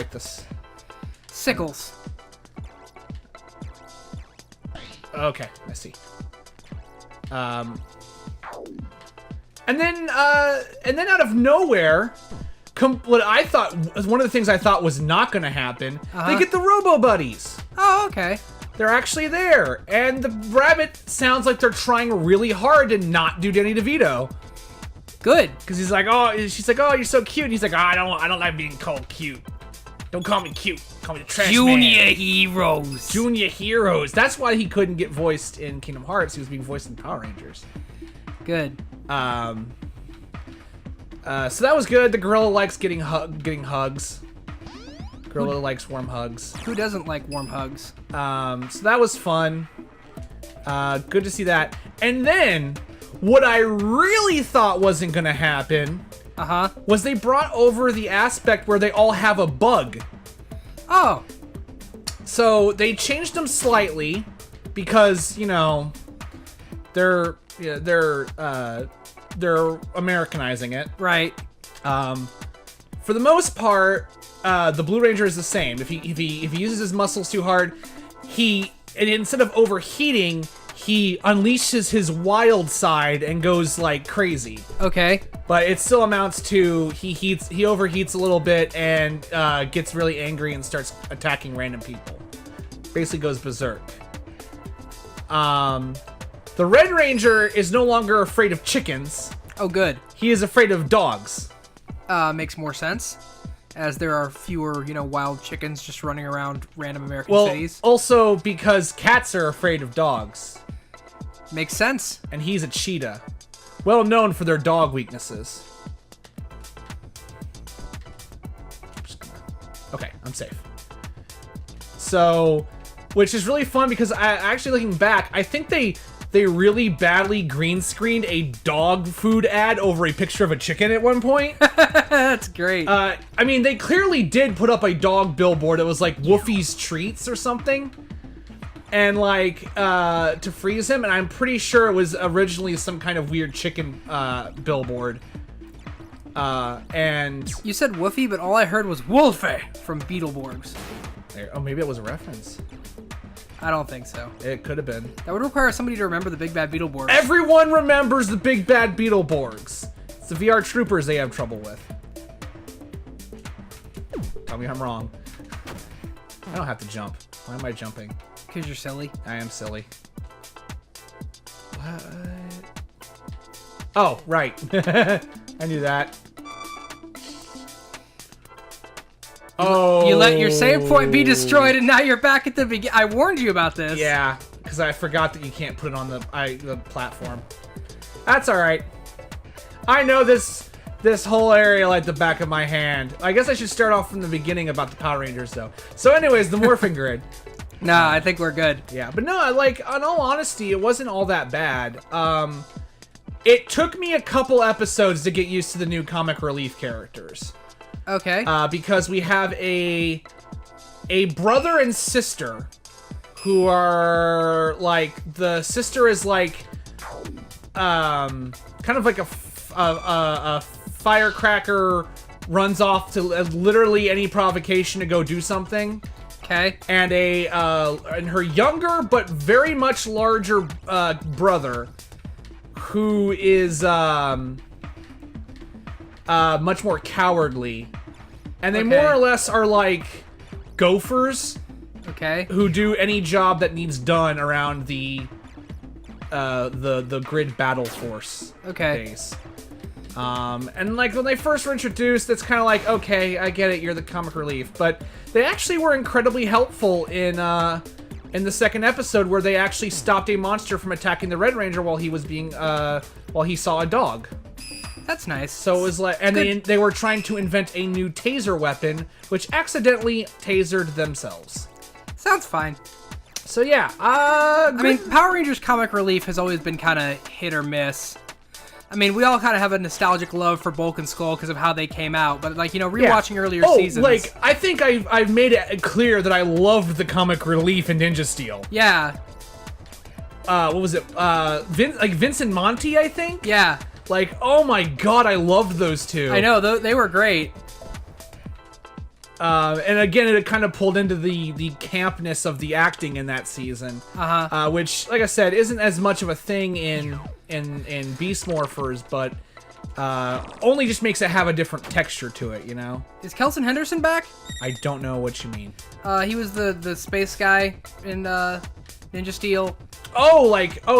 like this? Sickles. Okay, I see. And then out of nowhere, what I thought was one of the things I thought was not going to happen, they get the Robo Buddies. Oh, okay. They're actually there, and the rabbit sounds like they're trying really hard to not do Danny DeVito. Good. Because she's like, oh, you're so cute. And he's like, oh, I don't like being called cute. Don't call me cute. Call me the trash Junior man. Heroes. Junior Heroes. That's why he couldn't get voiced in Kingdom Hearts. He was being voiced in Power Rangers. Good. So that was good. The gorilla likes getting hugs. Gorilla likes warm hugs. Who doesn't like warm hugs? So that was fun. Good to see that. And then, what I really thought wasn't gonna happen was they brought over the aspect where they all have a bug. Oh. So they changed them slightly because, you know, they're Americanizing it. Right. For the most part, the Blue Ranger is the same. If he uses his muscles too hard, instead of overheating, he unleashes his wild side and goes like crazy. Okay. But it still amounts to he overheats a little bit and gets really angry and starts attacking random people. Basically goes berserk. The Red Ranger is no longer afraid of chickens. Oh, good. He is afraid of dogs. Makes more sense, as there are fewer, wild chickens just running around random American cities. Also because cats are afraid of dogs. Makes sense. And he's a cheetah. Well known for their dog weaknesses. Okay, I'm safe. So, which is really fun because actually looking back, I think they really badly green screened a dog food ad over a picture of a chicken at one point. That's great. I mean, they clearly did put up a dog billboard. It was like Woofy's Treats or something. And like, to freeze him. And I'm pretty sure it was originally some kind of weird chicken billboard. And... You said Woofy, but all I heard was Wolfie from Beetleborgs. Oh, maybe it was a reference. I don't think so. It could have been. That would require somebody to remember the Big Bad Beetleborgs. Everyone remembers the Big Bad Beetleborgs. It's the VR troopers they have trouble with. Tell me I'm wrong. I don't have to jump. Why am I jumping? Because you're silly. I am silly. What? Oh, right. I knew that. Oh. You let your save point be destroyed, and now you're back at the beginning. I warned you about this. Yeah, because I forgot that you can't put it on the platform. That's all right. I know this whole area like the back of my hand. I guess I should start off from the beginning about the Power Rangers, though. So, anyways, the Morphin Grid. Nah, I think we're good. Yeah, but no, like, in all honesty, it wasn't all that bad. It took me a couple episodes to get used to the new comic relief characters. Okay. Because we have a brother and sister who are, like, the sister is, like, kind of like a firecracker, runs off to literally any provocation to go do something. Okay. And and her younger but very much larger brother, who is much more cowardly, and they more or less are like gophers. Okay. Who do any job that needs done around the grid battle force. Okay. Base. And like when they first were introduced, it's kind of like, okay, I get it, you're the comic relief, but they actually were incredibly helpful in the second episode where they actually stopped a monster from attacking the Red Ranger while he was being while he saw a dog. That's nice. So it was like, and they were trying to invent a new taser weapon, which accidentally tasered themselves. Sounds fine. So yeah, I mean, Power Rangers comic relief has always been kind of hit or miss. I mean, we all kind of have a nostalgic love for Bulk and Skull because of how they came out, but like, rewatching earlier seasons. Like, I think I've made it clear that I loved the comic relief in Ninja Steel. Yeah. What was it? Vince and Monty, I think? Yeah. Like, oh my god, I loved those two. I know, they were great. And again, it kind of pulled into the campness of the acting in that season, which, like I said, isn't as much of a thing in Beast Morphers, but only just makes it have a different texture to it, you know? Is Kelson Henderson back? I don't know what you mean. He was the space guy in Ninja Steel. Oh,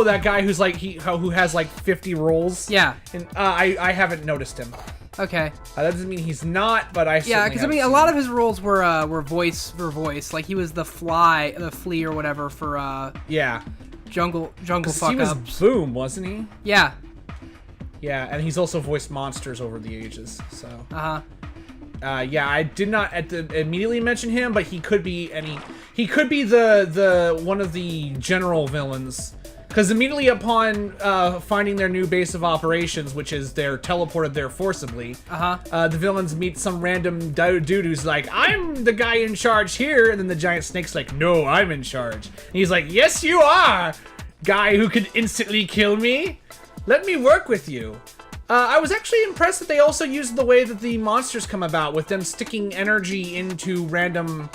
that guy who's like who has like 50 roles. Yeah. And I haven't noticed him. Okay. That doesn't mean he's not, but yeah, because I mean, a lot of his roles were voice. Like he was the flea or whatever for jungle fuck he was ups. Boom, wasn't he? Yeah. Yeah, and he's also voiced monsters over the ages. So. Yeah, I did not immediately mention him, but he could be he could be the one of the general villains, because immediately upon finding their new base of operations, which is they're teleported there forcibly, the villains meet some random dude who's like, "I'm the guy in charge here," and then the giant snake's like, "No, I'm in charge," and he's like, "Yes, you are, guy who could instantly kill me. Let me work with you." I was actually impressed that they also used the way that the monsters come about, with them sticking energy into random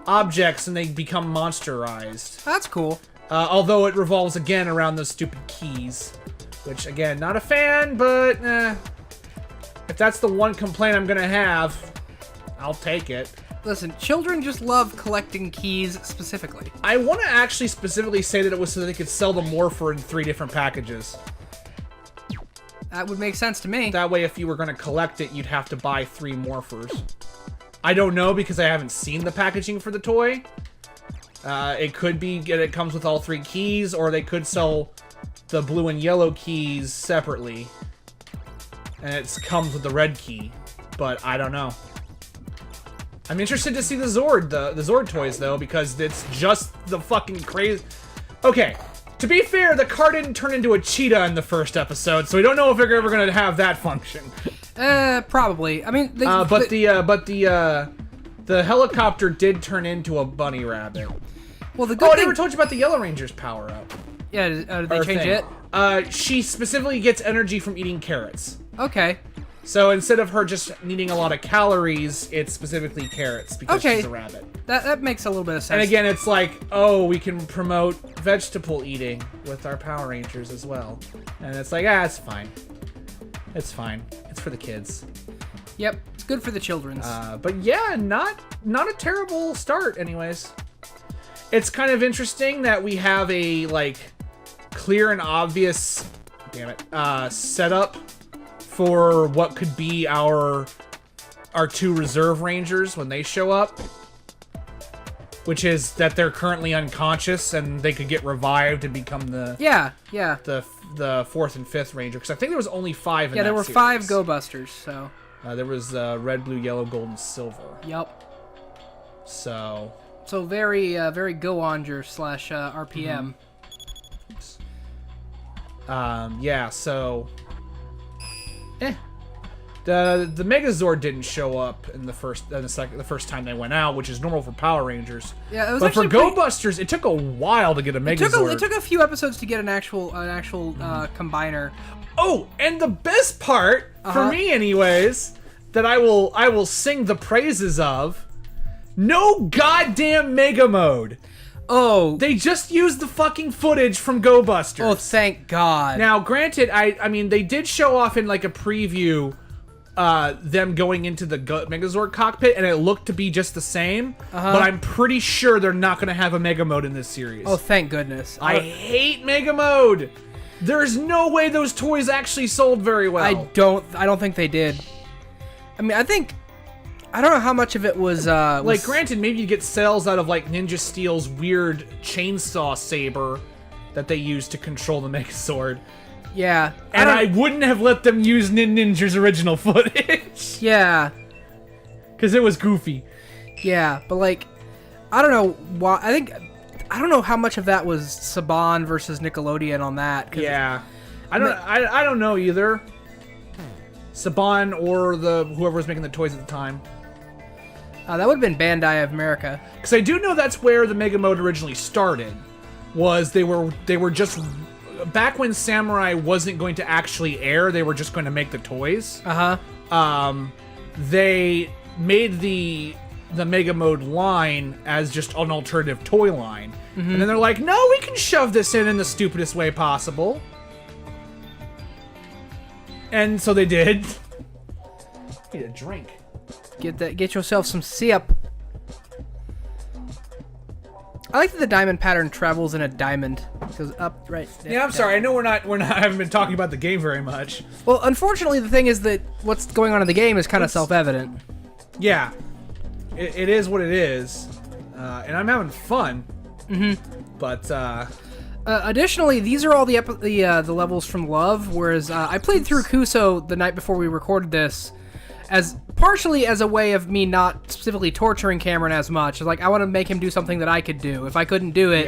objects and they become monsterized. that's cool. Although it revolves again around those stupid keys, which again, not a fan, but if that's the one complaint I'm gonna have, I'll take it. Listen, children just love collecting keys specifically. I want to actually specifically say that it was so they could sell the Morpher in 3 different packages. That would make sense to me. That way, if you were going to collect it, you'd have to buy 3 Morphers. I don't know, because I haven't seen the packaging for the toy. It could be that it comes with all 3 keys, or they could sell the blue and yellow keys separately. And it comes with the red key. But I don't know. I'm interested to see the Zord, the Zord toys, though, because it's just the fucking crazy... Okay. To be fair, the car didn't turn into a cheetah in the first episode, so we don't know if they're ever going to have that function. Probably. I mean, the helicopter did turn into a bunny rabbit. Well, the good I thing... never told you about the Yellow Ranger's power up. Yeah, did they change it? She specifically gets energy from eating carrots. Okay. So instead of her just needing a lot of calories, it's specifically carrots because she's a rabbit. That makes a little bit of sense. And again, it's like, oh, we can promote vegetable eating with our Power Rangers as well. And it's like, it's fine. It's fine. It's for the kids. Yep, it's good for the children's. But yeah, not a terrible start anyways. It's kind of interesting that we have a, like, clear and obvious, setup for what could be our 2 reserve rangers when they show up, which is that they're currently unconscious and they could get revived and become the the 4th and 5th ranger, because I think there was only 5 in that there were series. 5 Go Busters, so there was red, blue, yellow, gold, and silver. Yep. So very very Go-Onger / RPM. So the Megazord didn't show up in the first time they went out, which is normal for Power Rangers. Yeah, it was but for actually Go Busters, it took a while to get a Megazord. It took a few episodes to get an actual combiner. Oh, and the best part for me, anyways, that I will sing the praises of: no goddamn Mega Mode. Oh, they just used the fucking footage from Go Busters. Oh, thank God. Now, granted, I mean, they did show off in like a preview them going into the Megazord cockpit, and it looked to be just the same. But I'm pretty sure they're not going to have a Mega Mode in this series. Oh, thank goodness. I hate Mega Mode. There's no way those toys actually sold very well. I don't think they did. I mean, I don't know how much of it was like, granted, maybe you get sales out of like Ninja Steel's weird chainsaw saber that they use to control the Megazord. Yeah. And I wouldn't have let them use Ninja's original footage. Yeah. Because it was goofy. Yeah, but like, I don't know why. I don't know how much of that was Saban versus Nickelodeon on that. Yeah. I don't know either. Saban or whoever was making the toys at the time. That would have been Bandai of America. Because I do know that's where the Mega Mode originally started. Was they were just back when Samurai wasn't going to actually air, they were just going to make the toys. They made the the Mega Mode line as just an alternative toy line. And then they're like, no, we can shove this in the stupidest way possible. And so they did. Need a drink. Get yourself some sip. I like that the diamond pattern travels in a diamond. It goes up, right. Yeah, I'm sorry. I know I haven't been talking about the game very much. Well, unfortunately, the thing is that what's going on in the game is kind of self-evident. Yeah, it is what it is, and I'm having fun. But additionally, these are all the levels from Love. Whereas I played through Kuso the night before we recorded this, as partially as a way of me not specifically torturing Cameron as much. Like, I want to make him do something that I could do. If I couldn't do it,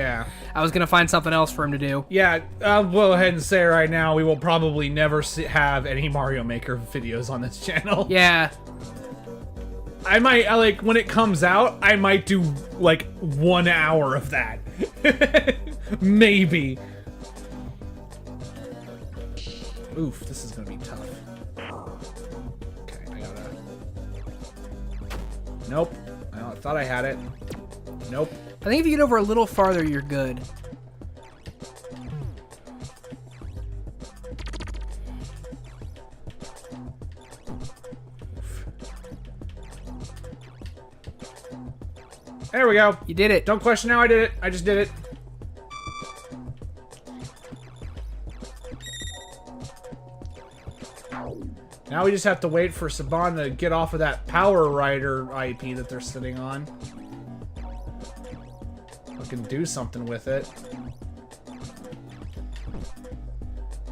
I was gonna find something else for him to do. Yeah, I'll go ahead and say right now, we will probably never have any Mario Maker videos on this channel. Yeah. I might, like, when it comes out, I might do, like, 1 hour of that. Maybe. Oof, this is gonna be tough. Okay, I gotta... Nope. I thought I had it. Nope. I think if you get over a little farther, you're good. There we go. You did it. Don't question how I did it. I just did it. Now we just have to wait for Saban to get off of that Power Rider IP that they're sitting on. I can do something with it. I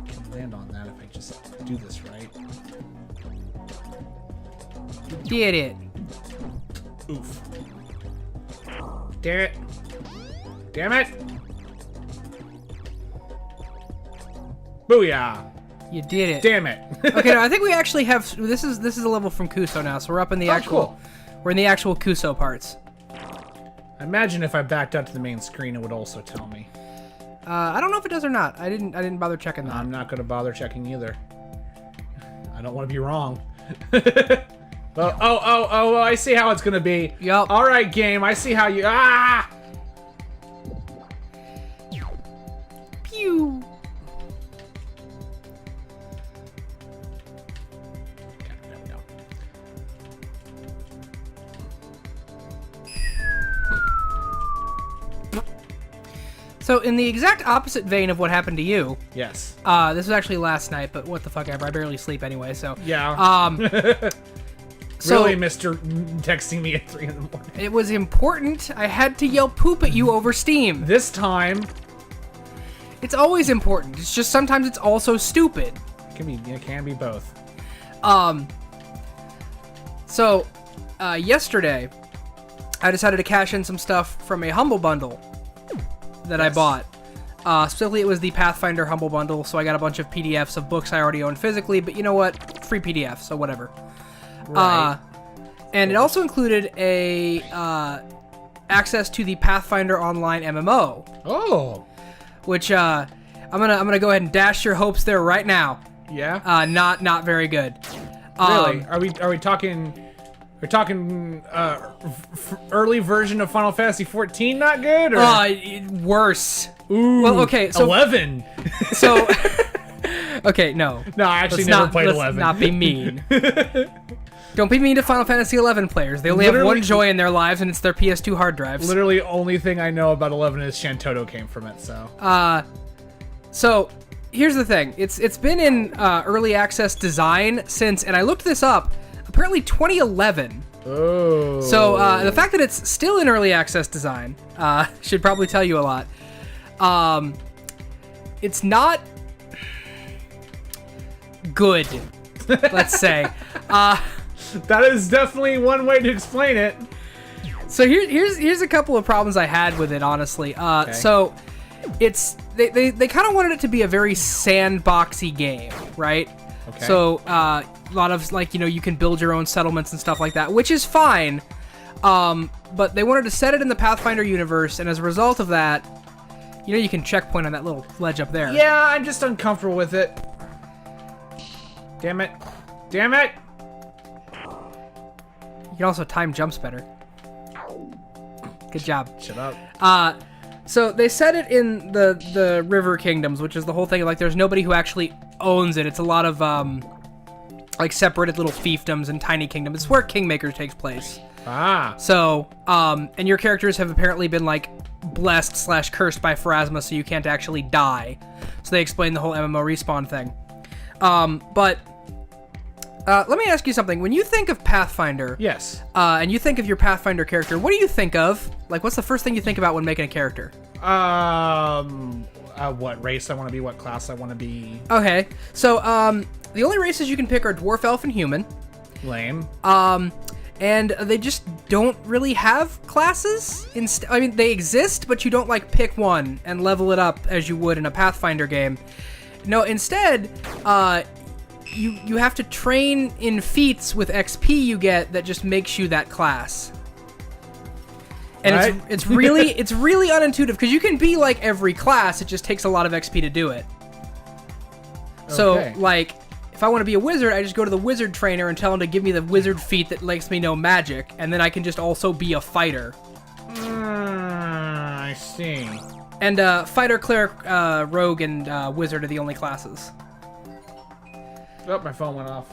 can land on that if I just do this right. You did it. Oof. Damn it. Damn it. Booyah. You did it. Damn it. Okay, no, I think we actually have. This is a level from Kuso now, so we're up in the actual. Cool. We're in the actual Kuso parts. I imagine if I backed up to the main screen, it would also tell me. I don't know if it does or not. I didn't bother checking that. I'm not gonna bother checking either. I don't want to be wrong. Well, oh, I see how it's gonna be. Yup. All right, game. I see how you. Ah! Pew. There we go. So, in the exact opposite vein of what happened to you, Yes. this was actually last night, but what the fuck ever. I barely sleep anyway, so. Yeah. So, Really, Mr. Texting me at 3 in the morning. it was important. I had to yell poop at you over Steam. This time, It's always important. It's just sometimes it's also stupid. it can be both. So, yesterday, I decided to cash in some stuff from a Humble Bundle that I bought. Specifically, it was the Pathfinder Humble Bundle, so I got a bunch of PDFs of books I already own physically, but you know what? Free PDF, so whatever. Right. And it also included a access to the Pathfinder Online MMO, Oh. which I'm gonna go ahead and dash your hopes there right now. Yeah. Not very good. Really? Are we talking? We're talking early version of Final Fantasy 14 not good, or Worse. Ooh, Well, okay, so 11. So, okay, no. No, I actually Let's never not, played let's 11. not be mean. Don't be mean to Final Fantasy 11 players. They only have Literally- one joy in their lives, and it's their PS2 hard drives. Literally, only thing I know about 11 is Shantoto came from it. So. So, here's the thing. It's been in early access design since, and I looked this up, apparently 2011. Oh. So, the fact that it's still in early access design should probably tell you a lot. It's not good, let's say. That is definitely one way to explain it. So here's a couple of problems I had with it, honestly. So it's they kind of wanted it to be a very sandboxy game, right? Okay. So a lot of, like, you can build your own settlements and stuff like that, which is fine. But they wanted to set it in the Pathfinder universe, and as a result of that, you can checkpoint on that little ledge up there. Yeah, I'm just uncomfortable with it. Damn it. Damn it. You can also time jumps better. Good job. Shut up. So they said it in the River Kingdoms, which is the whole thing. Like, there's nobody who actually owns it. It's a lot of like separated little fiefdoms and tiny kingdoms. It's where Kingmaker takes place. So, and your characters have apparently been like blessed / cursed by Pharasma, so you can't actually die. So they explain the whole MMO respawn thing. But let me ask you something. When you think of Pathfinder, Yes. and you think of your Pathfinder character, what do you think of? Like, what's the first thing you think about when making a character? What race I want to be, what class I want to be. Okay, so the only races you can pick are dwarf, elf, and human. Lame. And they just don't really have classes. I mean, they exist, but you don't like pick one and level it up as you would in a Pathfinder game. No, instead, you have to train in feats with XP you get that just makes you that class. And Right. it's really unintuitive because you can be like every class. It just takes a lot of XP to do it. So Okay. like, if I want to be a wizard, I just go to the wizard trainer and tell him to give me the wizard feat that lets me know magic, and then I can just also be a fighter. I see. And fighter, cleric, rogue, and wizard are the only classes. Oh, my phone went off.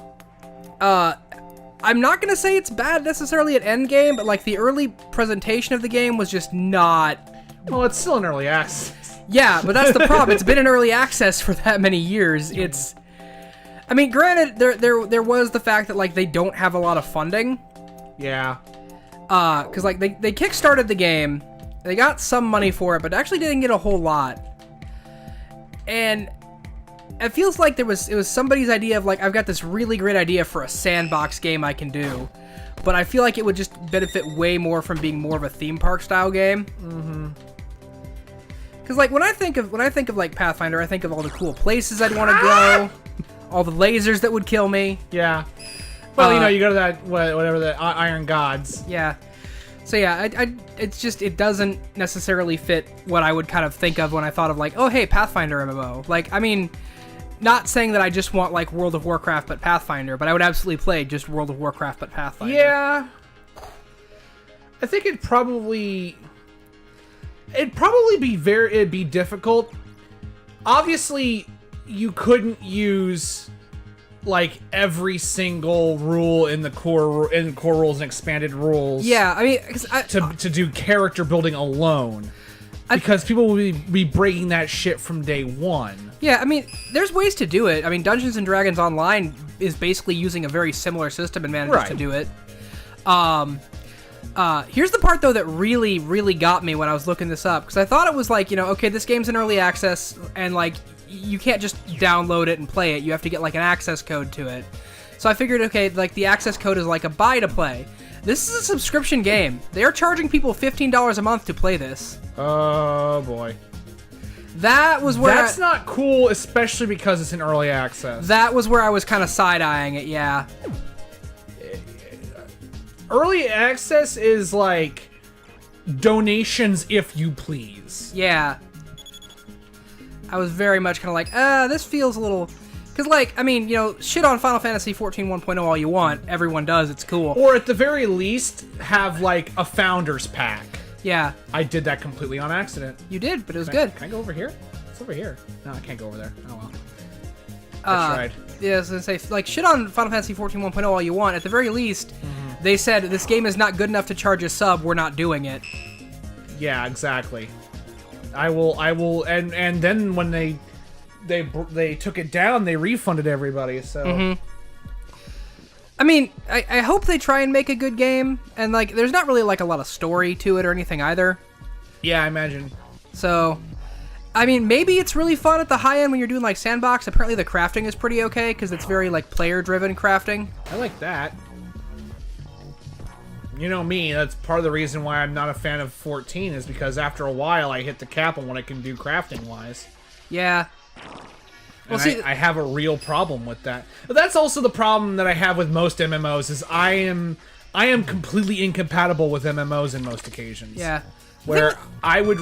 I'm not gonna say it's bad necessarily at endgame, but like the early presentation of the game was just not. Well, it's still in early access. Yeah, but that's the problem. It's been in early access for that many years. It's. I mean, granted, there was the fact that like they don't have a lot of funding. Yeah. Because like they kickstarted the game, they got some money for it, but actually didn't get a whole lot. And it feels like it was somebody's idea of like, I've got this really great idea for a sandbox game I can do, but I feel like it would just benefit way more from being more of a theme park style game. Mm-hmm. Because like when I think of like Pathfinder, I think of all the cool places I'd want to go, all the lasers that would kill me. Yeah. Well, you go to that whatever the Iron Gods. Yeah. So yeah, it's just, it doesn't necessarily fit what I would kind of think of when I thought of like, oh hey, Pathfinder MMO. Like, I mean, not saying that I just want like World of Warcraft but Pathfinder, but I would absolutely play just World of Warcraft but Pathfinder. Yeah. I think it'd probably it'd be difficult. Obviously, you couldn't use like every single rule in the core rules and expanded rules. Yeah, I mean, to do character building alone, because people will be breaking that shit from day one. Yeah, I mean, there's ways to do it. I mean, Dungeons and Dragons Online is basically using a very similar system and manages to do it. Here's the part though that really got me when I was looking this up, because I thought it was like, okay, this game's in early access and like you can't just download it and play it. You have to get like an access code to it. So I figured, okay, like the access code is like a buy to play. This is a subscription game. They are charging people $15 a month to play this. Oh boy. That was where That's not cool, especially because it's in early access. That was where I was kind of side-eyeing it, yeah. Early access is like donations if you please. Yeah. I was very much kind of like, this feels a little... Because, like, I mean, shit on Final Fantasy 14 1.0 all you want. Everyone does. It's cool. Or at the very least, have, like, a Founders Pack. Yeah. I did that completely on accident. You did, but it was good. Can I go over here? It's over here. No, I can't go over there. Oh, well. I tried. Yeah, I was going to say, like, shit on Final Fantasy 14 1.0 all you want. At the very least, they said, this game is not good enough to charge a sub. We're not doing it. Yeah, exactly. I will, and then when they took it down, they refunded everybody, so... Mm-hmm. I mean, I hope they try and make a good game, and, like, there's not really, like, a lot of story to it or anything either. Yeah, I imagine. So, I mean, maybe it's really fun at the high end when you're doing, like, sandbox. Apparently the crafting is pretty okay, because it's very, like, player-driven crafting. I like that. You know me, that's part of the reason why I'm not a fan of 14, is because after a while I hit the cap on what I can do crafting-wise. Yeah. Well, see, I have a real problem with that. But that's also the problem that I have with most MMOs, is I am completely incompatible with MMOs in most occasions. Yeah. Where I'd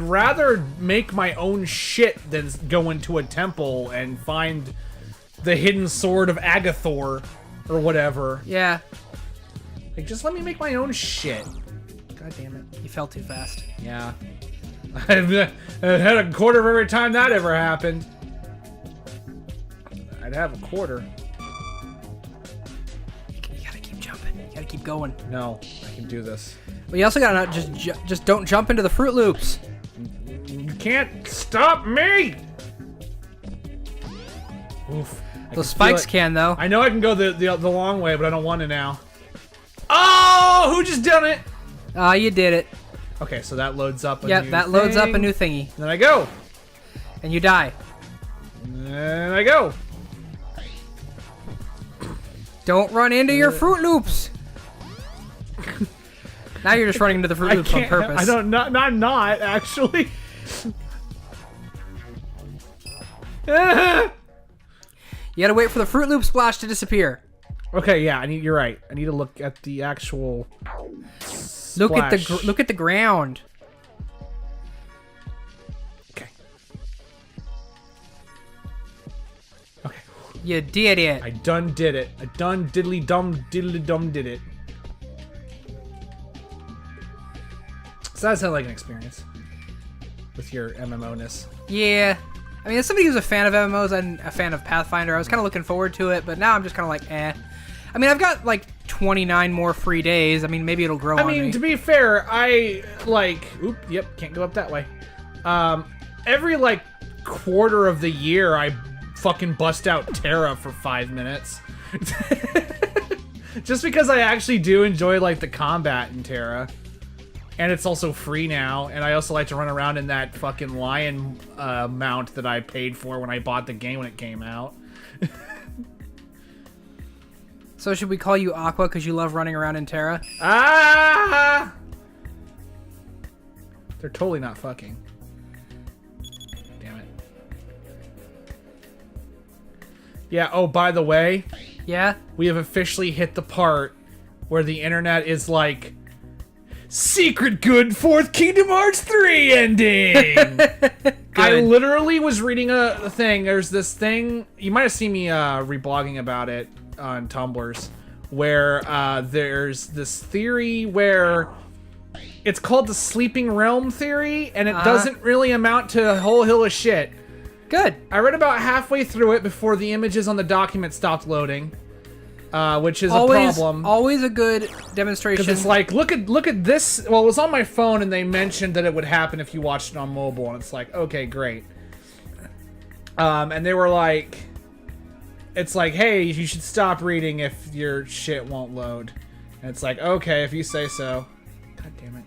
rather make my own shit than go into a temple and find the hidden sword of Agathor or whatever. Yeah. Like, just let me make my own shit. God damn it. You fell too fast. Yeah. I've had a quarter for every time that ever happened. I'd have a quarter. You gotta keep jumping. You gotta keep going. No, I can do this. But you also gotta not just don't jump into the Fruit Loops. You can't stop me! Oof. Those spikes can, though. I know I can go the long way, but I don't want to now. Oh! Who just done it? You did it. Okay, so that loads up a new Yep, that loads up a thing. new thingy. Then I go. And you die. And I go. Don't run into your Fruit Loops. Now you're just running into the Fruit Loops on purpose. I don't. I'm not actually. You gotta wait for the Fruit Loop splash to disappear. Okay, yeah. You're right. I need to look at the actual. Look at splash. look at the ground. Okay. Okay. You did it. I done did it. I done diddly dum did it. So that sounds like an experience with your MMO-ness. Yeah. I mean, as somebody who's a fan of MMOs and a fan of Pathfinder, I was kind of looking forward to it, but now I'm just kind of like, eh. I mean, I've got like 29 more free days. I mean, maybe it'll grow on me. I mean, to be fair, I like... Oop, yep, can't go up that way. Every like quarter of the year, I fucking bust out Terra for 5 minutes. Just because I actually do enjoy like the combat in Terra. And it's also free now, and I also like to run around in that fucking lion mount that I paid for when I bought the game when it came out. So should we call you Aqua because you love running around in Terra? Ah! They're totally not fucking. Damn it. Yeah, oh, by the way, Yeah? we have officially hit the part where the internet is like, secret good fourth Kingdom Hearts 3 ending! I literally was reading a thing. There's this thing, you might have seen me reblogging about it on Tumblr's, where there's this theory where it's called the Sleeping Realm theory, and it doesn't really amount to a whole hill of shit. Good. I read about halfway through it before the images on the document stopped loading. Which is a problem. Always a good demonstration. Because it's like, look at this. Well, it was on my phone, and they mentioned that it would happen if you watched it on mobile, and it's like, okay, great. And they were like, it's like, hey, you should stop reading if your shit won't load. And it's like, okay, if you say so. God damn it.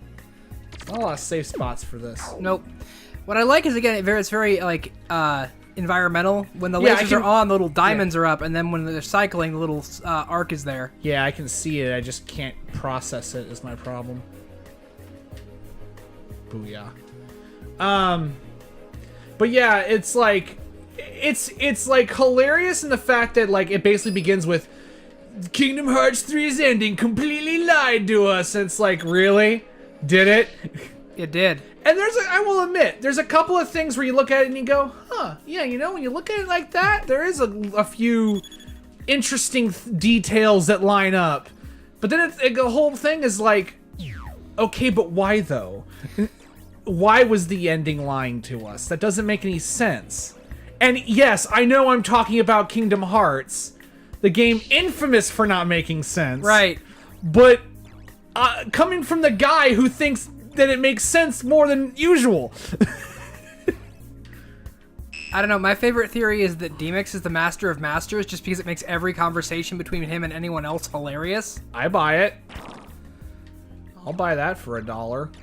There's not a lot of safe spots for this. Nope. What I like is, again, it's very, like, environmental. When the lasers are on, the little diamonds are up, and then when they're cycling, the little arc is there. Yeah, I can see it. I just can't process it is my problem. Booyah. But yeah, it's like it's like hilarious in the fact that like it basically begins with Kingdom Hearts 3's ending completely lied to us. And it's like, really? Did it? It did. And I will admit, there's a couple of things where you look at it and you go, huh, yeah, you know, when you look at it like that, there is a few interesting details that line up. But then the whole thing is like, okay, but why though? Why was the ending lying to us? That doesn't make any sense. And yes, I know I'm talking about Kingdom Hearts, the game infamous for not making sense. Right. But coming from the guy who thinks that it makes sense more than usual. I don't know. My favorite theory is that Demix is the master of masters just because it makes every conversation between him and anyone else hilarious. I buy it. I'll buy that for $1.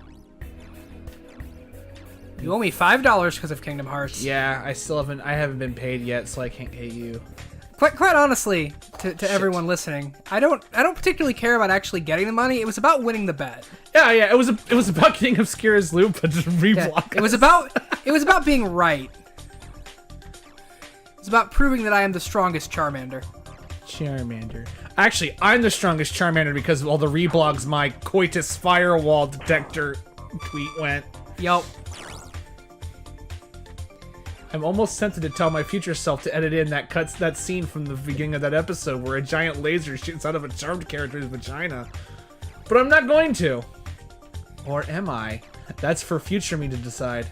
You owe me $5 because of Kingdom Hearts. Yeah, I haven't been paid yet, so I can't pay you. Quite honestly, to everyone listening, I don't particularly care about actually getting the money. It was about winning the bet. Yeah, it was about getting Obscura's loop, but just reblock. Yeah, it was about being right. It's about proving that I am the strongest Charmander. Charmander. Actually, I'm the strongest Charmander because of all the reblogs my coitus firewall detector tweet went. Yup. I'm almost tempted to tell my future self to edit in that scene from the beginning of that episode where a giant laser shoots out of a Charmed character's vagina. But I'm not going to. Or am I? That's for future me to decide.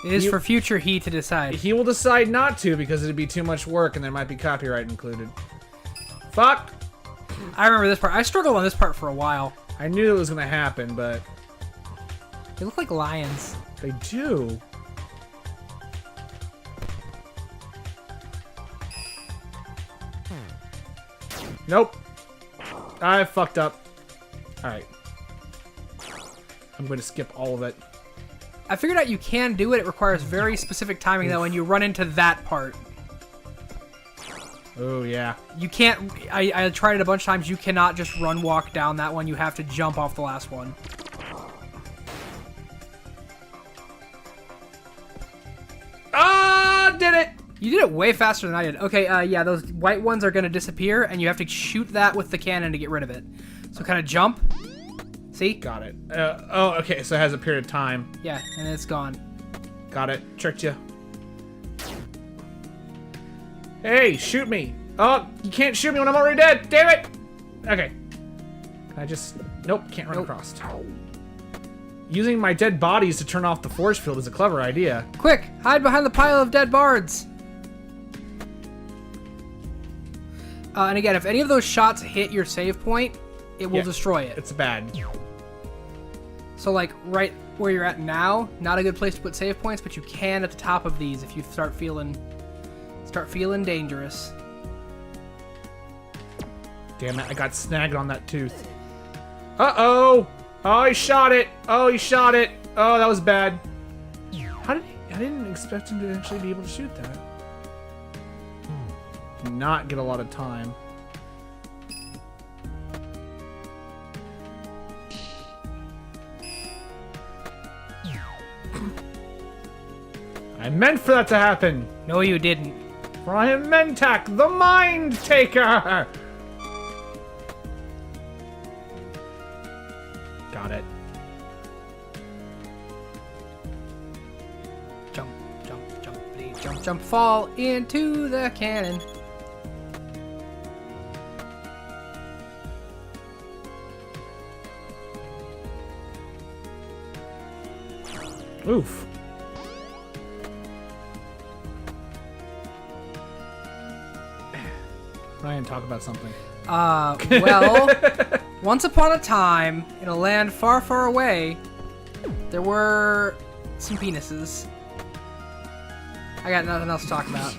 It is for future he to decide. He will decide not to because it'd be too much work and there might be copyright included. Fuck! I remember this part. I struggled on this part for a while. I knew it was gonna happen, but... They look like lions. They do. Nope. I fucked up. Alright. I'm going to skip all of it. I figured out you can do it. It requires very specific timing, though, when you run into that part. Oh, yeah. You can't... I tried it a bunch of times. You cannot just walk down that one. You have to jump off the last one. Ah, did it! You did it way faster than I did. Okay, yeah, those white ones are going to disappear, and you have to shoot that with the cannon to get rid of it. So kind of jump. See? Got it. Oh, okay, so it has a period of time. Yeah, and it's gone. Got it. Tricked you. Hey, shoot me. Oh, you can't shoot me when I'm already dead. Damn it! Okay. Can I just... Nope, can't run across. Using my dead bodies to turn off the force field is a clever idea. Quick, hide behind the pile of dead bards. And again, if any of those shots hit your save point, it will destroy it. It's bad. So, like, right where you're at now, not a good place to put save points, but you can at the top of these if you start feeling dangerous. Damn it, I got snagged on that tooth. Uh-oh! Oh, he shot it! Oh, he shot it! Oh, that was bad. How did he... I didn't expect him to actually be able to shoot that. Did not get a lot of time. I meant for that to happen! No, you didn't. For I am Mentak, the Mind Taker! Got it. Jump, jump, jump, please, jump, jump, fall into the cannon. Oof. Ryan, talk about something. Well, once upon a time, in a land far, far away, there were some penises. I got nothing else to talk about.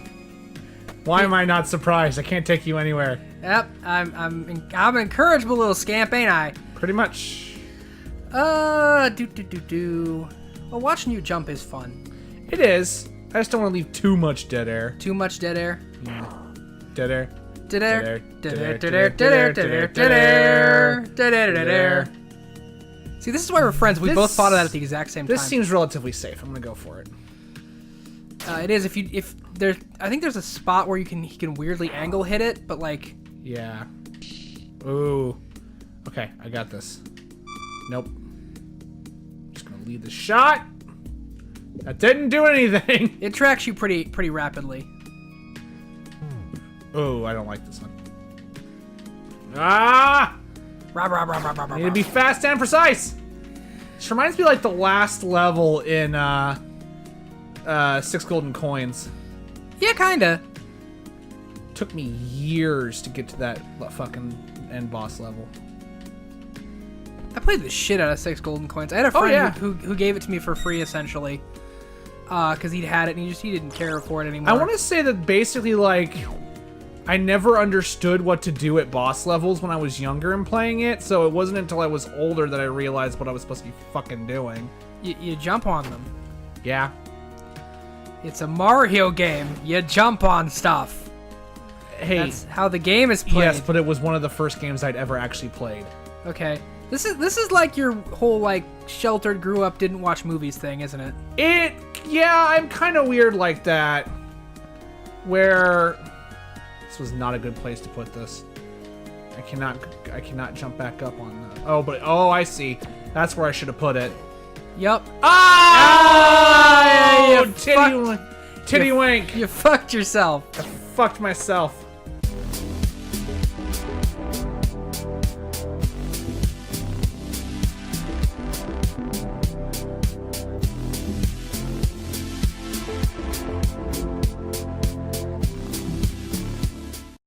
Why am I not surprised? I can't take you anywhere. Yep, I'm an incorrigible little scamp, ain't I? Pretty much. Well, watching you jump is fun. It is. I just don't want to leave too much dead air. Too much dead air. Yeah. Dead air. Dead air. Dead air. Dead air. Dead air. Dead air. Dead air. Dead air. See, this is why we're friends. We both thought of that at the exact same time. This seems relatively safe. I'm gonna go for it. It is if there's I think there's a spot where he can weirdly angle hit it, but like Yeah. Ooh. Okay, I got this. Nope. Just gonna lead the shot. That didn't do anything. it tracks you pretty rapidly. Oh, I don't like this one. Ah! I Need to be fast and precise. This reminds me like the last level in 6 Golden Coins. Yeah, kinda. Took me years to get to that fucking end boss level. I played the shit out of 6 Golden Coins. I had a friend yeah. who gave it to me for free essentially, because he'd had it and he didn't care for it anymore. I want to say that basically like I never understood what to do at boss levels when I was younger and playing it, so it wasn't until I was older that I realized what I was supposed to be fucking doing. You jump on them. Yeah. It's a Mario game. You jump on stuff. Hey. That's how the game is played. Yes, but it was one of the first games I'd ever actually played. Okay. This is like your whole like sheltered, grew up, didn't watch movies thing, isn't it? Yeah, I'm kind of weird like that. Where this was not a good place to put this. I cannot jump back up on that. Oh, I see. That's where I should have put it. Yup. Ah! Oh, titty wink. You fucked yourself. I fucked myself.